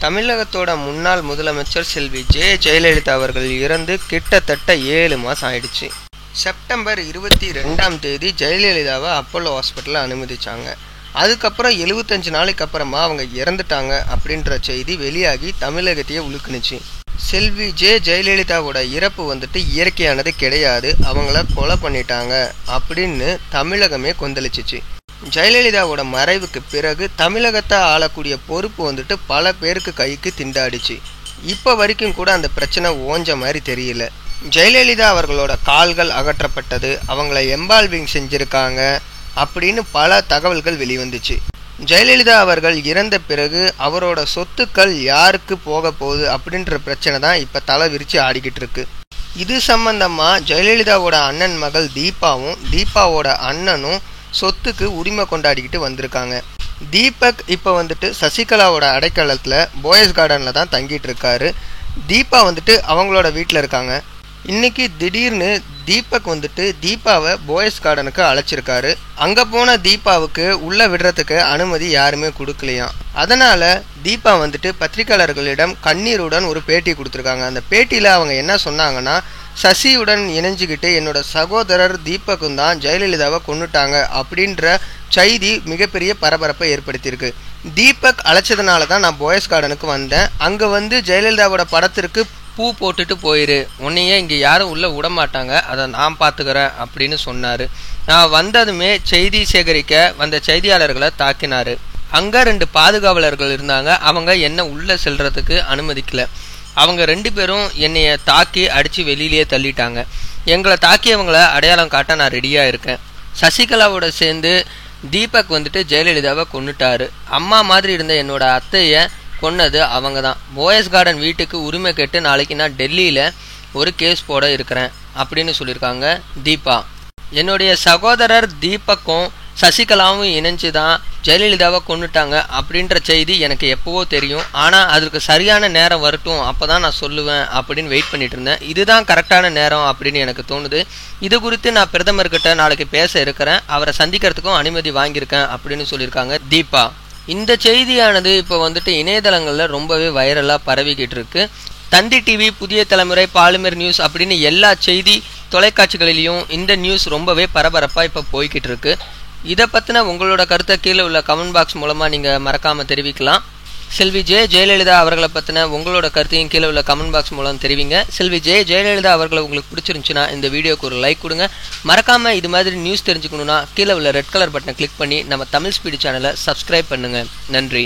தமிழகத்தோட முன்னாள் முதலமைச்சர் செல்வி ஜெயலலிதா அவர்கள் இறந்து கிட்டத்தட்ட 7 மாதம் ஆயிடுச்சு. செப்டம்பர் 22 ஜெயலலிதாவை அப்போலோ ஹாஸ்பிட்டலில் அனுமதிச்சாங்க. அதுக்கப்புறம் 75 நாளைக்கு அப்புறமா அவங்க இறந்துட்டாங்க அப்படின்ற செய்தி வெளியாகி தமிழகத்தையே உலுக்குனுச்சு. செல்வி ஜெயலலிதாவோட இறப்பு இயற்கையானது கிடையாது, அவங்கள கொலை பண்ணிட்டாங்க அப்படின்னு தமிழகமே கொந்தளிச்சிச்சு. ஜெயலலிதாவோட மறைவுக்கு பிறகு தமிழகத்தை ஆளக்கூடிய பொறுப்பு பல பேருக்கு கைக்கு திண்டாடிச்சு. இப்போ வரைக்கும் கூட அந்த பிரச்சனை ஓஞ்ச மாதிரி தெரியல. ஜெயலலிதா அவர்களோட கால்கள் அகற்றப்பட்டது, அவங்கள எம்பால்விங் செஞ்சுருக்காங்க அப்படின்னு பல தகவல்கள் வெளிவந்துச்சு. ஜெயலலிதா அவர்கள் இறந்த பிறகு அவரோட சொத்துக்கள் யாருக்கு போக போகுது அப்படின்ற பிரச்சனை தான் இப்போ தலை விரிச்சு ஆடிக்கிட்டு இருக்கு. இது சம்பந்தமாக ஜெயலலிதாவோட அண்ணன் மகள் தீபாவும் தீபாவோட அண்ணனும் சொத்துக்கு உரிமை கொண்டாடிக்கிட்டு வந்திருக்காங்க. தீபக் இப்போ சசிகலாவோட அடைக்கலத்தில் போயஸ் கார்டனில் தான் தங்கிட்டு இருக்காரு. தீபா அவங்களோட வீட்டில் இருக்காங்க. இன்னைக்கு திடீர்னு தீபக் தீபாவை போயஸ் கார்டனுக்கு அழைச்சிருக்காரு. அங்கே போன தீபாவுக்கு உள்ள விடுறதுக்கு அனுமதி யாருமே கொடுக்கலையாம். அதனால தீபா பத்திரிகையாளர்களிடம் கண்ணீருடன் ஒரு பேட்டி கொடுத்துருக்காங்க. அந்த பேட்டியில் அவங்க என்ன சொன்னாங்கன்னா, சசியுடன் இணைஞ்சுக்கிட்டு என்னோட சகோதரர் தீபக்கும் தான் ஜெயலலிதாவை கொன்னுட்டாங்க அப்படின்ற செய்தி மிகப்பெரிய பரபரப்பை ஏற்படுத்தியிருக்கு. தீபக் அழைச்சதுனால தான் நான் போயஸ் கார்டனுக்கு வந்தேன். அங்கே ஜெயலலிதாவோட படத்திற்கு பூ போட்டுட்டு போயிரு, உன்னையே இங்கே யாரும் உள்ளே விட மாட்டாங்க, அதை நான் பார்த்துக்கிறேன் அப்படின்னு சொன்னார். நான் வந்ததுமே செய்தி சேகரிக்க வந்த செய்தியாளர்களை தாக்கினார். அங்கே 2 பாதுகாவலர்கள் இருந்தாங்க. அவங்க என்ன உள்ளே செல்றதுக்கு அனுமதிக்கல. அவங்க 2 பேரும் என்னைய தாக்கி அடித்து வெளியிலேயே தள்ளிட்டாங்க. எங்களை தாக்கியவங்களை அடையாளம் காட்ட நான் ரெடியாக இருக்கேன். சசிகலாவோட சேர்ந்து தீபக் ஜெயலலிதாவை கொன்னுட்டாரு. அம்மா மாதிரி இருந்த என்னோட அத்தையை கொன்னது அவங்க தான். போயஸ் கார்டன் வீட்டுக்கு உரிமை கேட்டு நாளைக்கு நான் டெல்லியில் ஒரு கேஸ் போட இருக்கிறேன் அப்படின்னு சொல்லியிருக்காங்க தீபா. என்னுடைய சகோதரர் தீபக்கும் சசிகலாவும் இணைஞ்சு தான் ஜெயலலிதாவை கொன்னுட்டாங்க அப்படின்ற செய்தி எனக்கு எப்போவோ தெரியும். ஆனால் அதுக்கு சரியான நேரம் வரட்டும், அப்போ தான் நான் சொல்லுவேன் அப்படின்னு வெயிட் பண்ணிட்டு இருந்தேன். இதுதான் கரெக்டான நேரம் அப்படின்னு எனக்கு தோணுது. இது குறித்து நான் பிரதமர்கிட்ட நாளைக்கு பேச இருக்கிறேன், அவரை சந்திக்கிறதுக்கும் அனுமதி வாங்கியிருக்கேன் அப்படின்னு சொல்லியிருக்காங்க தீபா. இந்த செய்தியானது இப்போ இணையதளங்களில் ரொம்பவே வைரலாக பரவிக்கிட்டு இருக்கு. தந்தி டிவி, புதிய தலைமுறை, பாலிமர் நியூஸ் அப்படின்னு எல்லா செய்தி தொலைக்காட்சிகளிலையும் இந்த நியூஸ் ரொம்பவே பரபரப்பாக இப்போ போய்கிட்டு இருக்கு. இதை பற்றின உங்களோட கருத்தை கீழே உள்ள கமெண்ட் பாக்ஸ் மூலமாக நீங்கள் மறக்காமல் தெரிவிக்கலாம். செல்வி ஜெயலலிதா அவர்களை பற்றின உங்களோட கருத்தையும் கீழே உள்ள கமெண்ட் பாக்ஸ் மூலம் தெரிவிங்க. செல்வி ஜெயலலிதா அவர்களை உங்களுக்கு பிடிச்சிருந்துச்சுன்னா இந்த வீடியோக்கு ஒரு லைக் கொடுங்க. மறக்காமல் இது மாதிரி நியூஸ் தெரிஞ்சுக்கணுன்னா கீழே உள்ள ரெட் கலர் பட்டனை கிளிக் பண்ணி நம்ம தமிழ் ஸ்பீடு சேனலை சப்ஸ்கிரைப் பண்ணுங்கள். நன்றி.